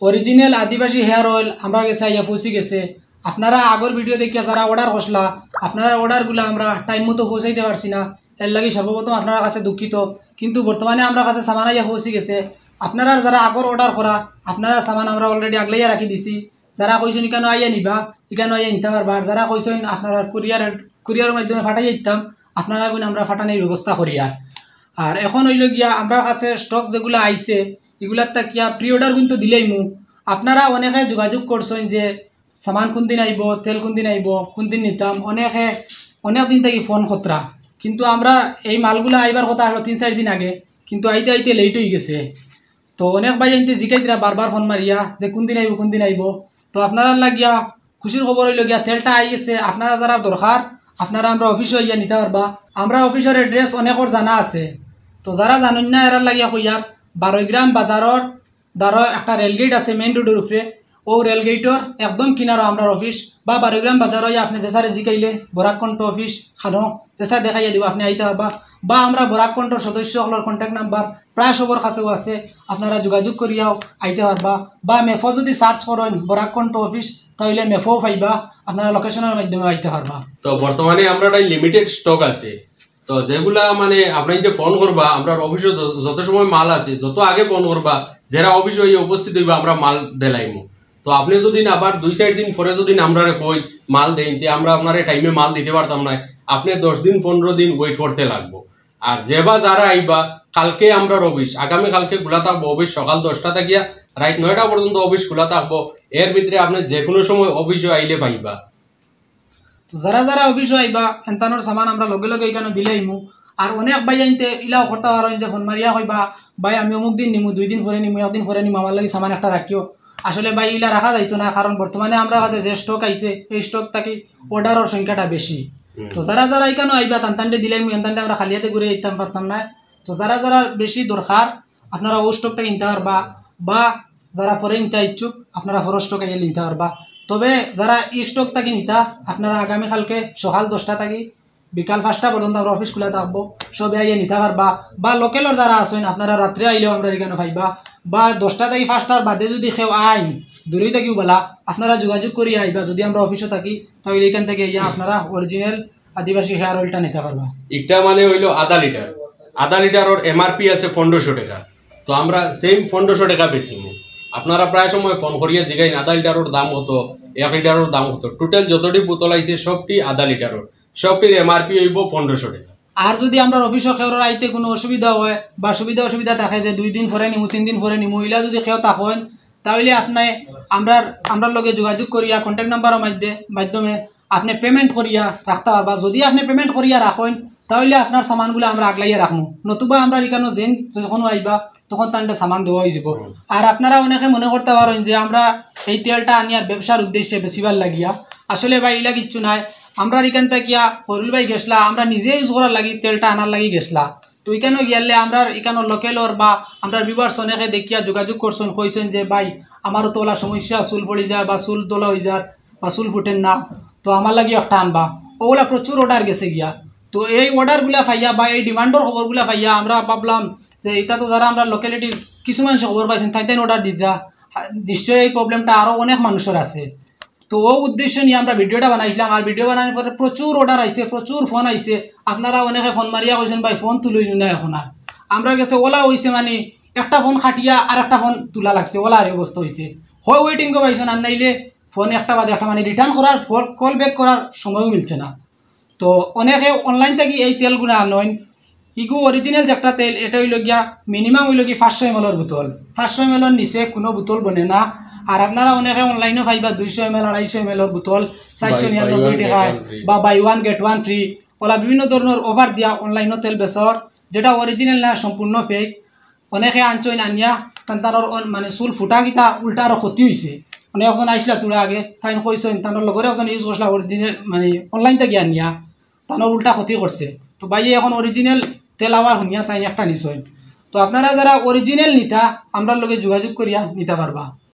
Original আদিবাসী hair oil আমরা গেছে আইয়া পৌঁছে গেছে। আপনারা আগর ভিডিও দেখিয়া যারা অর্ডার করছিলা আপনারা অর্ডারগুলো আমরা টাইম মতো পৌঁছাইতে পারছি না, এর লাগে সর্বপ্রথম আপনার কাছে দুঃখিত। কিন্তু বর্তমানে আমরা কাছে সামান আইয়া পৌঁছে গেছে। আপনারা যারা আগর অর্ডার করা আপনারা সামান আমরা অলরেডি আগলাইয়া রাখি দিছি। যারা কইছেন এখানে আইয়া নিবা এখানে আইয়া নিতে পারবা, আর যারা কইছেন আপনারা কুরিয়ারের মাধ্যমে ফাটাই যেতাম আপনারা কিন্তু আমরা ফাটানোর ব্যবস্থা করি। আর এখন হইল গিয়া আমরা কাছে স্টক যেগুলো আইছে এগুলার তাকিয়া প্রি অর্ডার কিন্তু দিলেই আপনারা অনেকে যোগাযোগ করছেন যে সামান কোন দিন আইব, তেল কোন দিন আইব, কোন দিন নিতাম, অনেকে অনেক দিন থেকে ফোন খতরা। কিন্তু আমরা এই মালগুলো আইবার কথা হলো 3-4 দিন আগে, কিন্তু আইতে আইতে লেট হয়ে গেছে। তো অনেক ভাই আইতে জিকাই দিরা বারবার ফোন মারিয়া যে কোন দিন আইব কোন দিন আইব। তো আপনারা লাগিয়া খুশির খবর হইল গিয়া তেলটা আই গেছে। আপনারা যারা দরকার আপনারা আমরা অফিসে আইয়া নিতে পারবা। আমরা অফিসের এড্রেস অনেকর জানা আছে, তো যারা জানেন না এরার লাগিয়া কইয়ার 12 গ্রাম বাজারের দ্বারা একটা রেলগেট আছে মেইন রোডের উপরে, ও রেলগেটর একদম কিনারো আমরা অফিস। বা 12 গ্রাম বাজার হইয়া আপনি যেসারে জিকাইলে বরাককণ্ঠ অফিস খানো যেসা দেখাইয়া দিব আপনি আইতে পারবা। বা আমরা বরাককণ্ঠর সদস্যসকলের কন্ট্যাক্ট নাম্বার প্রায় সবর কাছেও আছে, আপনারা যোগাযোগ করিয়াও আইতে পারবা। বা মেফো যদি সার্চ করেন বরাককণ্ঠ অফিস তাহলে মেফো পাইবা, আপনারা লোকেশনের মাধ্যমে আইতে পারবা। তো বর্তমানে আমরা লিমিটেড স্টক আছে, তো যেগুলা মানে আপনি যদি ফোন করবা আমরা অফিসে যত সময় মাল আছে যত আগে ফোন করবা যারা অফিসে উপস্থিত হইবা আমরা মাল দেলাইমু। তো আপনি যদি আবার 2-4 দিন পরে যদি আমরা কই মাল দেন আমরা আপনার টাইমে মাল দিতে পারতাম না, আপনি 10 দিন 15 দিন ওয়েট করতে লাগবো। আর যেবা যারা আইবা কালকে আমরা অফিস আগামী কালকে খোলা থাকবো, অফিস সকাল 10টা থাকিয়া রাত 9টা পর্যন্ত অফিস খোলা থাকবো। এর ভিতরে আপনি যে কোনো সময় অফিসে আইলে পাইবা। তো যারা যারা অফিসে আইবা এনতানোর সামান আমরা লগে লগে এখানে দিলাইমু। আর অনেক ভাই আনতে ইলাও করতে পারেন যে ফোন মারিয়া কইবা ভাই আমি অমুক দিন নিমু, 2 দিন পরে নিমু, 1 দিন পরে নিমু, আমার লাগে সামান একটা রাখিও। আসলে ভাই ইলা রাখা যাইতো না, কারণ বর্তমানে আমরা কাছে যে স্টক আইছে এই স্টক থাকি অর্ডারের সংখ্যাটা বেশি। তো যারা যারা এখানে আইবা তানটানটে দিলাইমু, এনতানটে আমরা খালিয়াতে ঘুরে দিতাম পারতাম না। তো যারা যারা বেশি দরকার আপনারা ও স্টকটা কিনতে পারবা, বা যারা পরে নিতে ইচ্ছুক আপনারা পরে স্টক আইয়া নিতে পারবা। তবে যারা এই স্টক থাকি নিতা আপনারা আগামীকালকে সকাল 10টা থাকি বিকাল 5টা পর্যন্ত আমরা অফিস খোলা থাকবো, সবে আইয়া নিতে পারবা। বা লোকেলের যারা আছেন আপনারা রাত্রে আইলেও আমরা এখানে পাইবা। বা 10টা থেকে 5টার বাদে যদি কেউ আইন দূরেই থাকিও বলা আপনারা যোগাযোগ করি আইবা। যদি আমরা অফিসে থাকি তাহলে এখান থেকে ইয়া আপনারা অরিজিনাল আদিবাসী হেয়ার অয়েলটা নিতে পারবা। এটা মানে হইলো আধা লিটারের এমআরপি আছে 1500 টাকা, তো আমরা সেম 1500 টাকা বেচিমু। আপনারা প্রায় সময় ফোন করিয়া জিগাইন আধা লিটারের দাম কত, 1 লিটারের দাম কত। টোটাল যতটি বোতল আইছে সবটি আধা লিটারের, সবটির এমআরপি হইব 1500 টাকা। আর যদি আমরা অফিসে খেওয়ার আইতে কোনো অসুবিধা হয় বা অসুবিধা থাকে যে 2 দিন পরে নিমু 3 দিন পরে নিমু, ইলা যদি খেও থাকেন তাহলে আপনি আমরা লগে যোগাযোগ করিয়া কন্ট্যাক্ট নাম্বারের মাধ্যমে আপনি পেমেন্ট করিয়া রাখতে পারবা। যদি আপনি পেমেন্ট করিয়া রাখেন তাহলে আপনার সামানগুলো আমরা আগলাইয়া রাখবো, নতুবা আমরা এখানে যেন যখন আইবা তখন তান্ডে সামান দেওয়া হয়ে যাব। আর আপনারা অনেকে মনে করতে পারেন যে আমরা এই তেলটা আনিয়ার ব্যবসার উদ্দেশ্যে বেশিবার লাগিয়া, আসলে ভাই ইলা কিচ্ছু নাই। আমরা এখান থেকে ফরুল ভাই গেছলা আমরা নিজে ইউজ করার লাগি তেলটা আনার লাগি গেছলা। তো এখানেও গিয়ালে আমরা এখানে লোকেলর বা আমরা ভিউয়ার্স অনেকে দেখিয়া যোগাযোগ করছেন, কইছেন যে ভাই আমারও তোলা সমস্যা, চুল পড়ি যায় বা চুল তোলা হয়ে যায় বা চুল ফুটেন না, তো আমার লাগি একটা আনবা। ওগুলা প্রচুর অর্ডার গেছে গিয়া। তো এই অর্ডারগুলা পাইয়া বা এই ডিমান্ডর খবরগুলা পাইয়া আমরা ভাবলাম যে এটা তো যারা আমরা লোকালিটির কিছু মানুষ খবর পাইছেন তাই অর্ডার দিতা, নিশ্চয়ই এই প্রবলেমটা আরও অনেক মানুষের আছে। তো ও উদ্দেশ্য নিয়ে আমরা ভিডিওটা বানাইছিলাম। আর ভিডিও বানানোর পরে প্রচুর অর্ডার আইছে, প্রচুর ফোন আইছে। আপনারা অনেকে ফোন মারিয়া কইছেন ভাই ফোন তুলই না এখন। আর আমরা কাছে ওলা হয়েছে মানে একটা ফোন খাটিয়া আর একটা ফোন তোলা লাগছে, ওলা আর অবস্থা হয়েছে। হয় ওয়েটিং করে পাইছেন আর নাইলে ফোন একটা বাদে একটা মানে রিটার্ন করার কল ব্যাক করার সময়ও মিলছে না। তো অনেকে অনলাইন থেকে এই তেলগুলো আনেন, ইগু অরিজিনাল যে একটা তেল এটা হইল গিয়া মিনিমাম হইল কি 500 ml বোতল, 500 ml নিচে কোনো বোতল বনে না। আর আপনারা অনেকে অনলাইনে পাইবা 200 ml 250 ml বোতল 499 টাকায় বা বাই 1 get 1 ফ্রি, ওলা বিভিন্ন ধরনের অফার দিয়া অনলাইনে তেল বেচর, যেটা অরিজিনাল না সম্পূর্ণ ফেক। অনেকে আনছেন আনিয়া তার মানে চুল ফুটা গিতা উল্টা আরও ক্ষতি হয়েছে। অনেকজন আইসলা তোরা আগে তাই কইছেন তার লগরে একজন ইউজ করছিলা অরিজিনাল মানে অনলাইন থেকে আনিয়া তার উল্টা ক্ষতি করছে। তো ভাইয়ে এখন অরিজিনাল তেল আবার শুনিয়া তাই একটা নিশ্চয়। তো আপনারা যারা অরিজিনাল নিতা আমরা লগে যোগাযোগ করিয়া নিতে পারবা।